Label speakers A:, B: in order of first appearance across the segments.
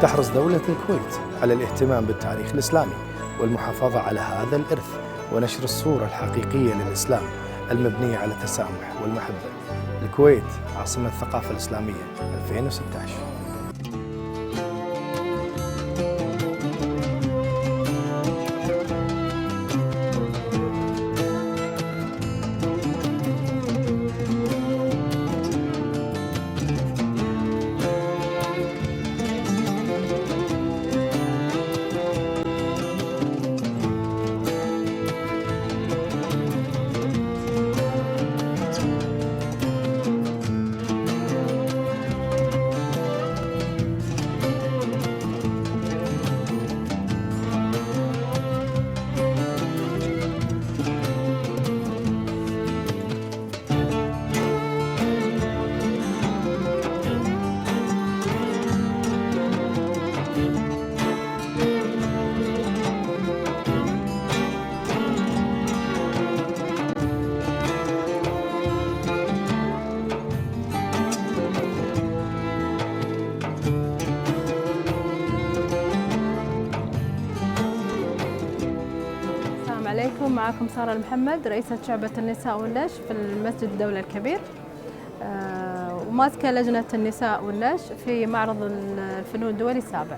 A: تحرص دولة الكويت على الاهتمام بالتاريخ الإسلامي والمحافظة على هذا الإرث ونشر الصورة الحقيقية للإسلام المبنية على التسامح والمحبة. الكويت عاصمة الثقافة الإسلامية 2016.
B: عليكم، معكم سارة المحمد، رئيسة شعبة النساء والنشء في المسجد الدولة الكبير، وماسكة لجنة النساء والنشء في معرض الفنون الدولي السابع.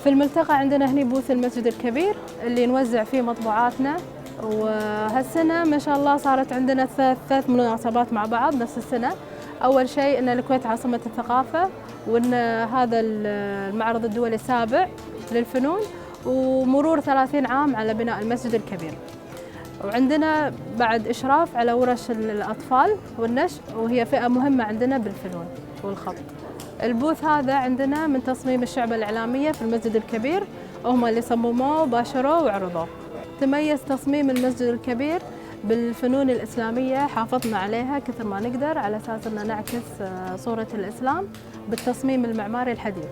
B: في الملتقى عندنا هني بوث المسجد الكبير اللي نوزع فيه مطبوعاتنا، وهالسنة ما شاء الله صارت عندنا ثلاث مناسبات مع بعض نفس السنة. أول شيء أن الكويت عاصمة الثقافة، وأن هذا المعرض الدولي السابع للفنون، ومرور 30 عام على بناء المسجد الكبير. وعندنا بعد إشراف على ورش الأطفال والنشء، وهي فئة مهمة عندنا بالفنون والخط. البوث هذا عندنا من تصميم الشعبة الإعلامية في المسجد الكبير، وهم اللي صمموه وباشروه وعرضوه. تميز تصميم المسجد الكبير بالفنون الإسلامية، حافظنا عليها كثر ما نقدر على أساس أن نعكس صورة الإسلام بالتصميم المعماري الحديث.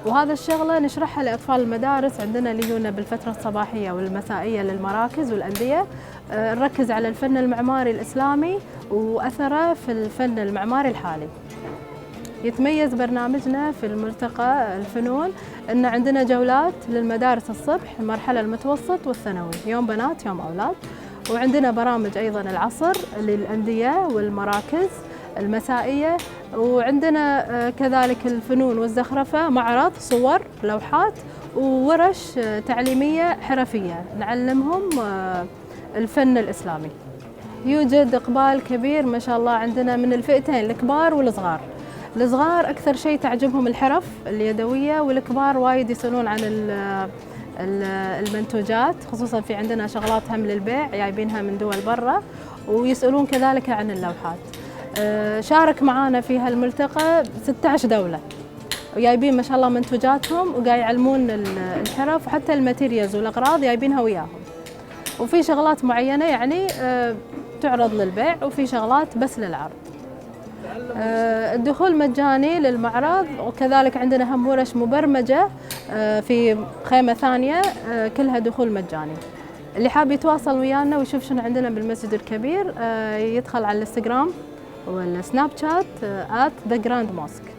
B: وهذا الشغلة نشرحها لأطفال المدارس عندنا اللي يجونا بالفترة الصباحية والمسائية للمراكز والأندية. نركز على الفن المعماري الإسلامي وأثره في الفن المعماري الحالي. يتميز برنامجنا في الملتقى الفنون أن عندنا جولات للمدارس الصبح، المرحلة المتوسط والثانوي، يوم بنات يوم أولاد. وعندنا برامج أيضا العصر للأندية والمراكز المسائية. وعندنا كذلك الفنون والزخرفة، معرض صور لوحات وورش تعليمية حرفية نعلمهم الفن الإسلامي. يوجد إقبال كبير ما شاء الله عندنا من الفئتين، الكبار والصغار. الصغار أكثر شيء تعجبهم الحرف اليدوية، والكبار وايد يسألون عن المنتوجات، خصوصا في عندنا شغلات هم للبيع جايبينها من دول برا، ويسألون كذلك عن اللوحات. شارك معانا في هالملتقى 16 دولة، وجايبين ما شاء الله منتوجاتهم وقاعد يعلمون الحرف، وحتى الماتيريالز والأغراض جايبينها وياهم. وفي شغلات معينة يعني تعرض للبيع، وفي شغلات بس للعرض. الدخول مجاني للمعرض، وكذلك عندنا هم ورش مبرمجة في خيمة ثانية كلها دخول مجاني. اللي حاب يتواصل ويانا ويشوف شنو عندنا بالمسجد الكبير يدخل على الانستغرام والسناب شات @thegrandmosque.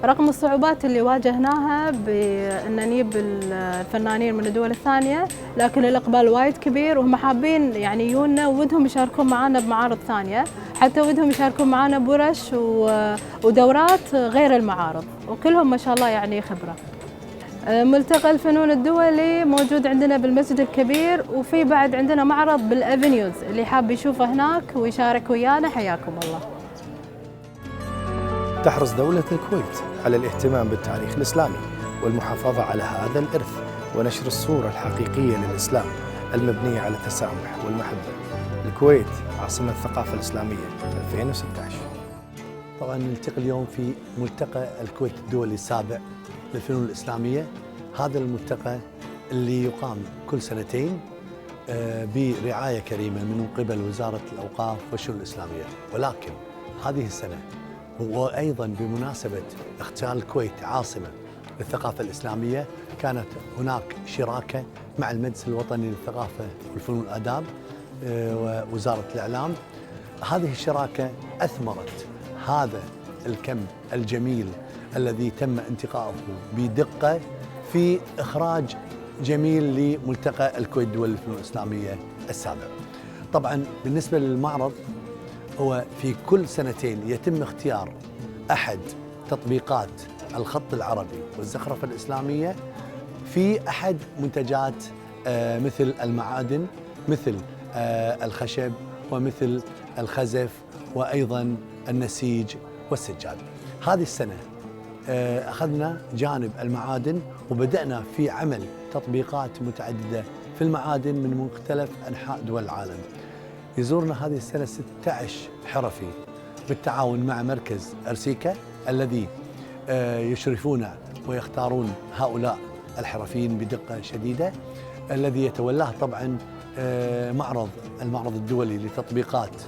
B: رغم الصعوبات اللي واجهناها بأن نجيب الفنانين من الدول الثانية، لكن الإقبال وايد كبير، وهم حابين يعني يجونا ودهم يشاركون معنا بمعارض ثانية، حتى ودهم يشاركون معنا بورش ودورات غير المعارض، وكلهم ما شاء الله يعني خبرة. ملتقى الفنون الدولي موجود عندنا بالمسجد الكبير، وفي بعد عندنا معرض بالأفنيوز، اللي حاب يشوفه هناك ويشارك ويانا حياكم الله.
A: تحرص دولة الكويت على الاهتمام بالتاريخ الإسلامي والمحافظة على هذا الإرث ونشر الصورة الحقيقية للإسلام المبنية على التسامح والمحبة. الكويت عاصمة الثقافة الإسلامية 2016.
C: طبعا نلتقي اليوم في ملتقى الكويت الدولي السابع للفنون الإسلامية. هذا الملتقى اللي يقام كل سنتين برعاية كريمة من قبل وزارة الأوقاف والشؤون الإسلامية، ولكن هذه السنة وأيضا بمناسبة اغتيال الكويت عاصمة للثقافة الإسلامية كانت هناك شراكة مع المجلس الوطني للثقافة والفنون والآداب ووزارة الإعلام. هذه الشراكة أثمرت هذا الكم الجميل الذي تم انتقاؤه بدقة في إخراج جميل لملتقى الكويت الدولي للفنون الإسلامية السابع. طبعا بالنسبة للمعرض، هو في كل سنتين يتم اختيار أحد تطبيقات الخط العربي والزخرفة الإسلامية في أحد منتجات مثل المعادن، مثل الخشب، ومثل الخزف، وأيضا النسيج والسجاد. هذه السنة أخذنا جانب المعادن وبدأنا في عمل تطبيقات متعددة في المعادن من مختلف أنحاء دول العالم. يزورنا هذه السنة 16 حرفي بالتعاون مع مركز أرسيكا الذي يشرفون ويختارون هؤلاء الحرفيين بدقة شديدة، الذي يتولاه طبعا المعرض الدولي لتطبيقات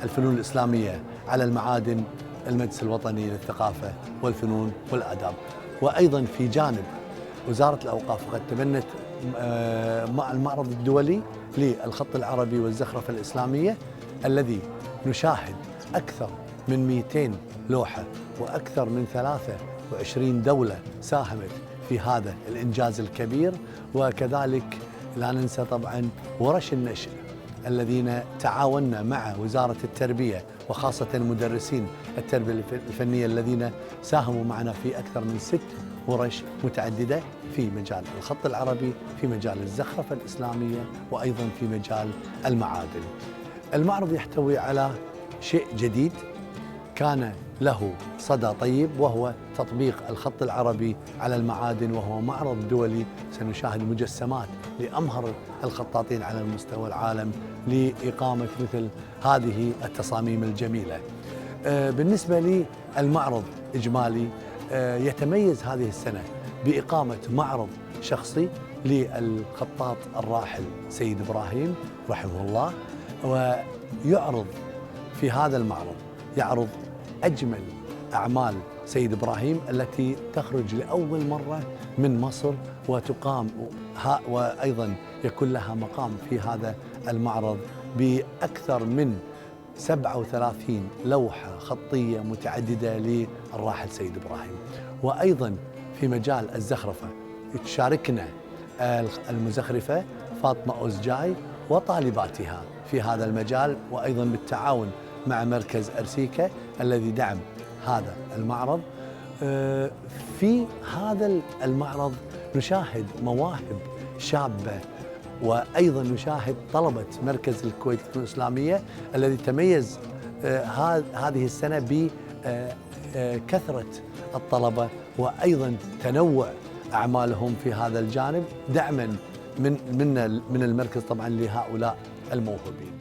C: الفنون الإسلامية على المعادن المجلس الوطني للثقافة والفنون والآداب. وأيضا في جانب وزارة الأوقاف قد تبنت المعرض الدولي للخط العربي والزخرفة الإسلامية الذي نشاهد أكثر من 200 لوحة وأكثر من 23 دولة ساهمت في هذا الإنجاز الكبير. وكذلك لا ننسى طبعا ورش النشر الذين تعاوننا مع وزارة التربية، وخاصة مدرسين التربية الفنية الذين ساهموا معنا في أكثر من 6 ورش متعددة في مجال الخط العربي، في مجال الزخرفة الإسلامية، وأيضا في مجال المعادن. المعرض يحتوي على شيء جديد كان له صدى طيب، وهو تطبيق الخط العربي على المعادن، وهو معرض دولي سنشاهد مجسمات لأمهر الخطاطين على مستوى العالم لإقامة مثل هذه التصاميم الجميلة. بالنسبة للمعرض إجمالي، يتميز هذه السنة بإقامة معرض شخصي للخطاط الراحل سيد إبراهيم رحمه الله، ويعرض في هذا المعرض يعرض أجمل أعمال سيد إبراهيم التي تخرج لأول مرة من مصر وتقام، وأيضا يكون لها مقام في هذا المعرض بأكثر من 37 لوحة خطية متعددة للراحل سيد إبراهيم. وأيضا في مجال الزخرفة تشاركنا المزخرفة فاطمة أوزجاي وطالباتها في هذا المجال، وأيضا بالتعاون مع مركز أرسيكا الذي دعم هذا المعرض. في هذا المعرض نشاهد مواهب شابة، وأيضا نشاهد طلبة مركز الكويت الإسلامية الذي تميز هذه السنة بكثرة الطلبة وأيضا تنوع أعمالهم في هذا الجانب، دعما من المركز طبعا لهؤلاء الموهوبين.